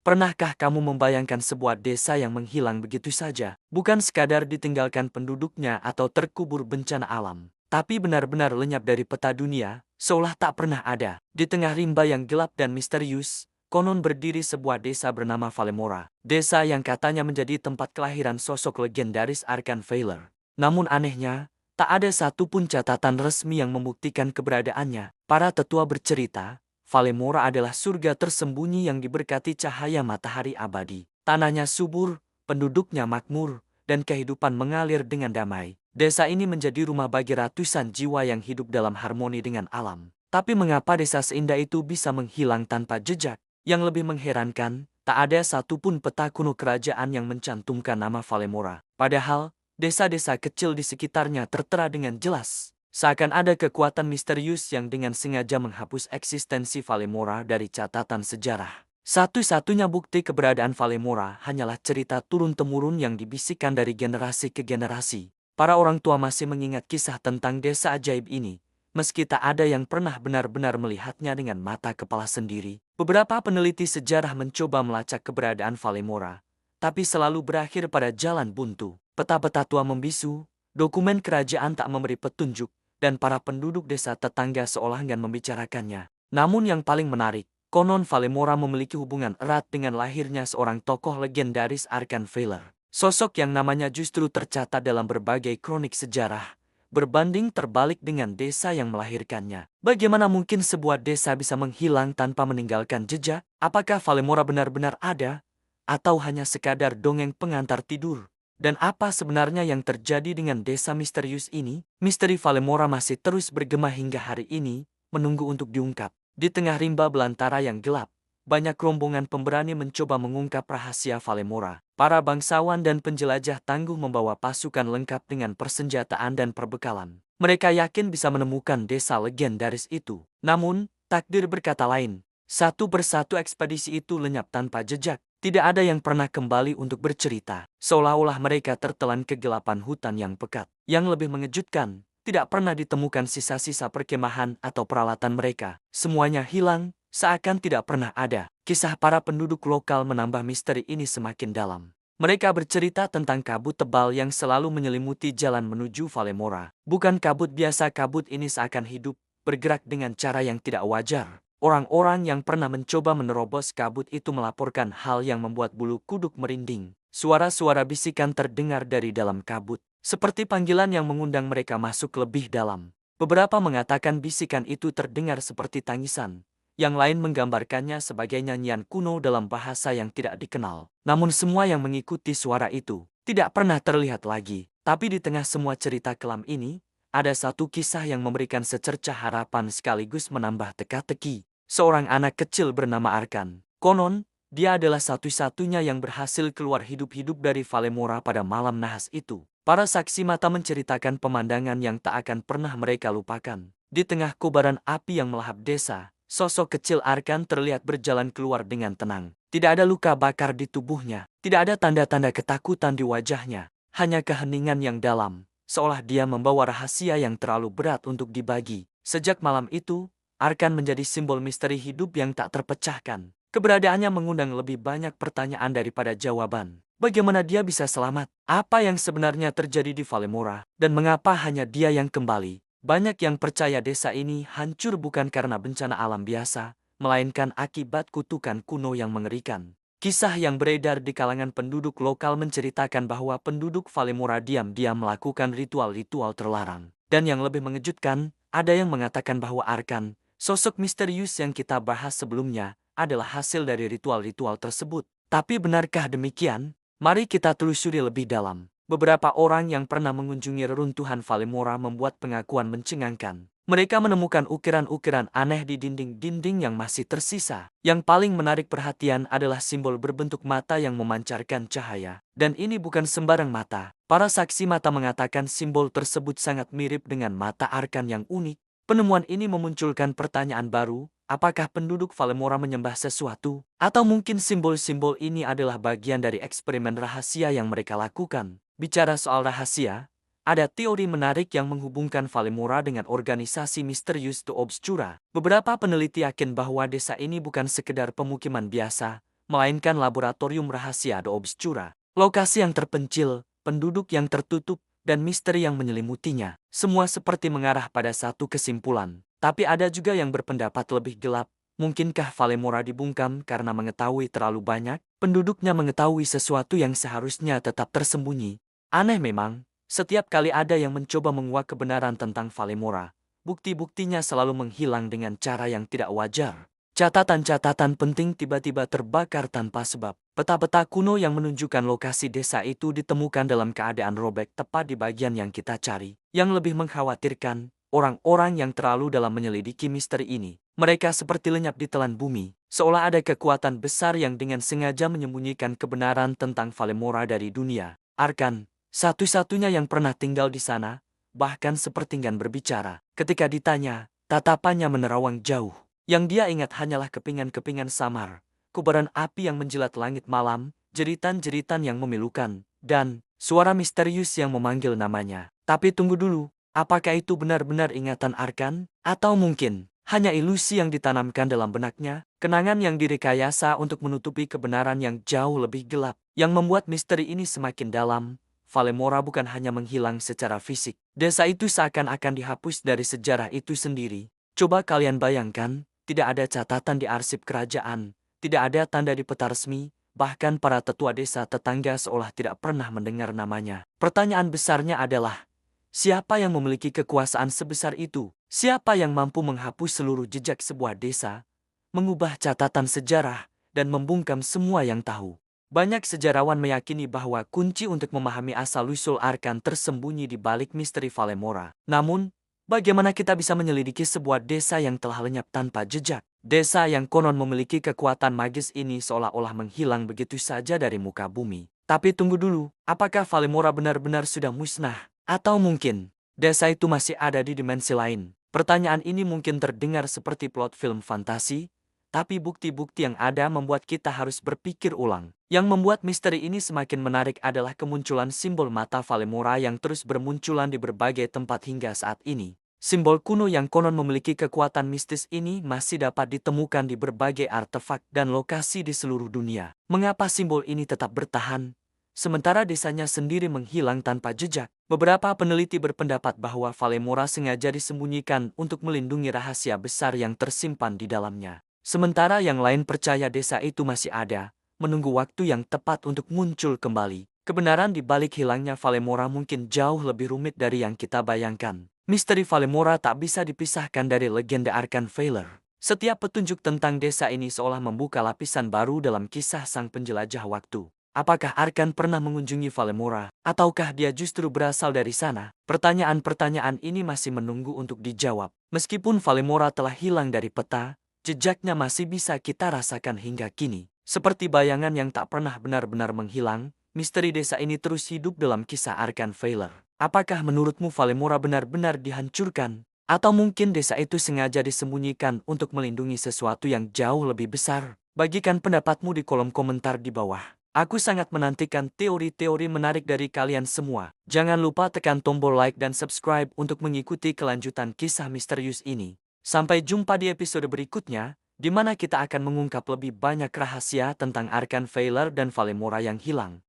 Pernahkah kamu membayangkan sebuah desa yang menghilang begitu saja? Bukan sekadar ditinggalkan penduduknya atau terkubur bencana alam, tapi benar-benar lenyap dari peta dunia, seolah tak pernah ada. Di tengah rimba yang gelap dan misterius, konon berdiri sebuah desa bernama Valemora. Desa yang katanya menjadi tempat kelahiran sosok legendaris Arkan Valor. Namun anehnya, tak ada satupun catatan resmi yang membuktikan keberadaannya. Para tetua bercerita, Valemora adalah surga tersembunyi yang diberkati cahaya matahari abadi. Tanahnya subur, penduduknya makmur, dan kehidupan mengalir dengan damai. Desa ini menjadi rumah bagi ratusan jiwa yang hidup dalam harmoni dengan alam. Tapi mengapa desa seindah itu bisa menghilang tanpa jejak? Yang lebih mengherankan, tak ada satupun peta kuno kerajaan yang mencantumkan nama Valemora. Padahal, desa-desa kecil di sekitarnya tertera dengan jelas. Seakan ada kekuatan misterius yang dengan sengaja menghapus eksistensi Valemora dari catatan sejarah. Satu-satunya bukti keberadaan Valemora hanyalah cerita turun-temurun yang dibisikkan dari generasi ke generasi. Para orang tua masih mengingat kisah tentang desa ajaib ini, meski tak ada yang pernah benar-benar melihatnya dengan mata kepala sendiri. Beberapa peneliti sejarah mencoba melacak keberadaan Valemora, tapi selalu berakhir pada jalan buntu. Peta-peta tua membisu, dokumen kerajaan tak memberi petunjuk, dan para penduduk desa tetangga seolah enggan membicarakannya. Namun yang paling menarik, konon Valemora memiliki hubungan erat dengan lahirnya seorang tokoh legendaris Arkan Valor. Sosok yang namanya justru tercatat dalam berbagai kronik sejarah, berbanding terbalik dengan desa yang melahirkannya. Bagaimana mungkin sebuah desa bisa menghilang tanpa meninggalkan jejak? Apakah Valemora benar-benar ada? Atau hanya sekadar dongeng pengantar tidur? Dan apa sebenarnya yang terjadi dengan desa misterius ini? Misteri Valemora masih terus bergema hingga hari ini, menunggu untuk diungkap. Di tengah rimba belantara yang gelap, banyak rombongan pemberani mencoba mengungkap rahasia Valemora. Para bangsawan dan penjelajah tangguh membawa pasukan lengkap dengan persenjataan dan perbekalan. Mereka yakin bisa menemukan desa legendaris itu. Namun, takdir berkata lain. Satu persatu ekspedisi itu lenyap tanpa jejak. Tidak ada yang pernah kembali untuk bercerita, seolah-olah mereka tertelan kegelapan hutan yang pekat. Yang lebih mengejutkan, tidak pernah ditemukan sisa-sisa perkemahan atau peralatan mereka. Semuanya hilang, seakan tidak pernah ada. Kisah para penduduk lokal menambah misteri ini semakin dalam. Mereka bercerita tentang kabut tebal yang selalu menyelimuti jalan menuju Valemora. Bukan kabut biasa, kabut ini seakan hidup, bergerak dengan cara yang tidak wajar. Orang-orang yang pernah mencoba menerobos kabut itu melaporkan hal yang membuat bulu kuduk merinding. Suara-suara bisikan terdengar dari dalam kabut, seperti panggilan yang mengundang mereka masuk lebih dalam. Beberapa mengatakan bisikan itu terdengar seperti tangisan. Yang lain menggambarkannya sebagai nyanyian kuno dalam bahasa yang tidak dikenal. Namun semua yang mengikuti suara itu tidak pernah terlihat lagi. Tapi di tengah semua cerita kelam ini, ada satu kisah yang memberikan secercah harapan sekaligus menambah teka-teki. Seorang anak kecil bernama Arkan. Konon, dia adalah satu-satunya yang berhasil keluar hidup-hidup dari Valemora pada malam nahas itu. Para saksi mata menceritakan pemandangan yang tak akan pernah mereka lupakan. Di tengah kobaran api yang melahap desa, sosok kecil Arkan terlihat berjalan keluar dengan tenang. Tidak ada luka bakar di tubuhnya, tidak ada tanda-tanda ketakutan di wajahnya, hanya keheningan yang dalam, seolah dia membawa rahasia yang terlalu berat untuk dibagi. Sejak malam itu, Arkan menjadi simbol misteri hidup yang tak terpecahkan. Keberadaannya mengundang lebih banyak pertanyaan daripada jawaban. Bagaimana dia bisa selamat? Apa yang sebenarnya terjadi di Valemora? Dan mengapa hanya dia yang kembali? Banyak yang percaya desa ini hancur bukan karena bencana alam biasa, melainkan akibat kutukan kuno yang mengerikan. Kisah yang beredar di kalangan penduduk lokal menceritakan bahwa penduduk Valemora diam-diam melakukan ritual-ritual terlarang. Dan yang lebih mengejutkan, ada yang mengatakan bahwa Arkan, sosok misterius yang kita bahas sebelumnya, adalah hasil dari ritual-ritual tersebut. Tapi benarkah demikian? Mari kita telusuri lebih dalam. Beberapa orang yang pernah mengunjungi reruntuhan Valemora membuat pengakuan mencengangkan. Mereka menemukan ukiran-ukiran aneh di dinding-dinding yang masih tersisa. Yang paling menarik perhatian adalah simbol berbentuk mata yang memancarkan cahaya. Dan ini bukan sembarang mata. Para saksi mata mengatakan simbol tersebut sangat mirip dengan mata Arkan yang unik. Penemuan ini memunculkan pertanyaan baru, apakah penduduk Valemora menyembah sesuatu? Atau mungkin simbol-simbol ini adalah bagian dari eksperimen rahasia yang mereka lakukan? Bicara soal rahasia, ada teori menarik yang menghubungkan Valemora dengan organisasi misterius The Obscura. Beberapa peneliti yakin bahwa desa ini bukan sekedar pemukiman biasa, melainkan laboratorium rahasia The Obscura. Lokasi yang terpencil, penduduk yang tertutup, dan misteri yang menyelimutinya. Semua seperti mengarah pada satu kesimpulan. Tapi ada juga yang berpendapat lebih gelap. Mungkinkah Valemora dibungkam karena mengetahui terlalu banyak? Penduduknya mengetahui sesuatu yang seharusnya tetap tersembunyi. Aneh memang, setiap kali ada yang mencoba menguak kebenaran tentang Valemora, bukti-buktinya selalu menghilang dengan cara yang tidak wajar. Catatan-catatan penting tiba-tiba terbakar tanpa sebab. Peta-peta kuno yang menunjukkan lokasi desa itu ditemukan dalam keadaan robek tepat di bagian yang kita cari. Yang lebih mengkhawatirkan, orang-orang yang terlalu dalam menyelidiki misteri ini. Mereka seperti lenyap di telan bumi, seolah ada kekuatan besar yang dengan sengaja menyembunyikan kebenaran tentang Valemora dari dunia. Arkan, satu-satunya yang pernah tinggal di sana, bahkan seperti enggan berbicara. Ketika ditanya, tatapannya menerawang jauh. Yang dia ingat hanyalah kepingan-kepingan samar, kobaran api yang menjilat langit malam, jeritan-jeritan yang memilukan, dan suara misterius yang memanggil namanya. Tapi tunggu dulu, apakah itu benar-benar ingatan Arkan? Atau mungkin hanya ilusi yang ditanamkan dalam benaknya? Kenangan yang direkayasa untuk menutupi kebenaran yang jauh lebih gelap, yang membuat misteri ini semakin dalam. Valemora bukan hanya menghilang secara fisik. Desa itu seakan-akan dihapus dari sejarah itu sendiri. Coba kalian bayangkan, tidak ada catatan di arsip kerajaan, tidak ada tanda di peta resmi, bahkan para tetua desa tetangga seolah tidak pernah mendengar namanya. Pertanyaan besarnya adalah, siapa yang memiliki kekuasaan sebesar itu? Siapa yang mampu menghapus seluruh jejak sebuah desa, mengubah catatan sejarah, dan membungkam semua yang tahu? Banyak sejarawan meyakini bahwa kunci untuk memahami asal-usul Arkan tersembunyi di balik misteri Valemora. Namun, bagaimana kita bisa menyelidiki sebuah desa yang telah lenyap tanpa jejak? Desa yang konon memiliki kekuatan magis ini seolah-olah menghilang begitu saja dari muka bumi. Tapi tunggu dulu, apakah Valemora benar-benar sudah musnah? Atau mungkin, desa itu masih ada di dimensi lain? Pertanyaan ini mungkin terdengar seperti plot film fantasi, tapi bukti-bukti yang ada membuat kita harus berpikir ulang. Yang membuat misteri ini semakin menarik adalah kemunculan simbol mata Valemora yang terus bermunculan di berbagai tempat hingga saat ini. Simbol kuno yang konon memiliki kekuatan mistis ini masih dapat ditemukan di berbagai artefak dan lokasi di seluruh dunia. Mengapa simbol ini tetap bertahan, sementara desanya sendiri menghilang tanpa jejak? Beberapa peneliti berpendapat bahwa Valemora sengaja disembunyikan untuk melindungi rahasia besar yang tersimpan di dalamnya. Sementara yang lain percaya desa itu masih ada, menunggu waktu yang tepat untuk muncul kembali. Kebenaran di balik hilangnya Valemora mungkin jauh lebih rumit dari yang kita bayangkan. Misteri Valemora tak bisa dipisahkan dari legenda Arkan Valor. Setiap petunjuk tentang desa ini seolah membuka lapisan baru dalam kisah sang penjelajah waktu. Apakah Arkan pernah mengunjungi Valemora, ataukah dia justru berasal dari sana? Pertanyaan-pertanyaan ini masih menunggu untuk dijawab. Meskipun Valemora telah hilang dari peta, jejaknya masih bisa kita rasakan hingga kini. Seperti bayangan yang tak pernah benar-benar menghilang, misteri desa ini terus hidup dalam kisah Arkan Valor. Apakah menurutmu Valemora benar-benar dihancurkan? Atau mungkin desa itu sengaja disembunyikan untuk melindungi sesuatu yang jauh lebih besar? Bagikan pendapatmu di kolom komentar di bawah. Aku sangat menantikan teori-teori menarik dari kalian semua. Jangan lupa tekan tombol like dan subscribe untuk mengikuti kelanjutan kisah misterius ini. Sampai jumpa di episode berikutnya, di mana kita akan mengungkap lebih banyak rahasia tentang Arkan Valor dan Valemora yang hilang.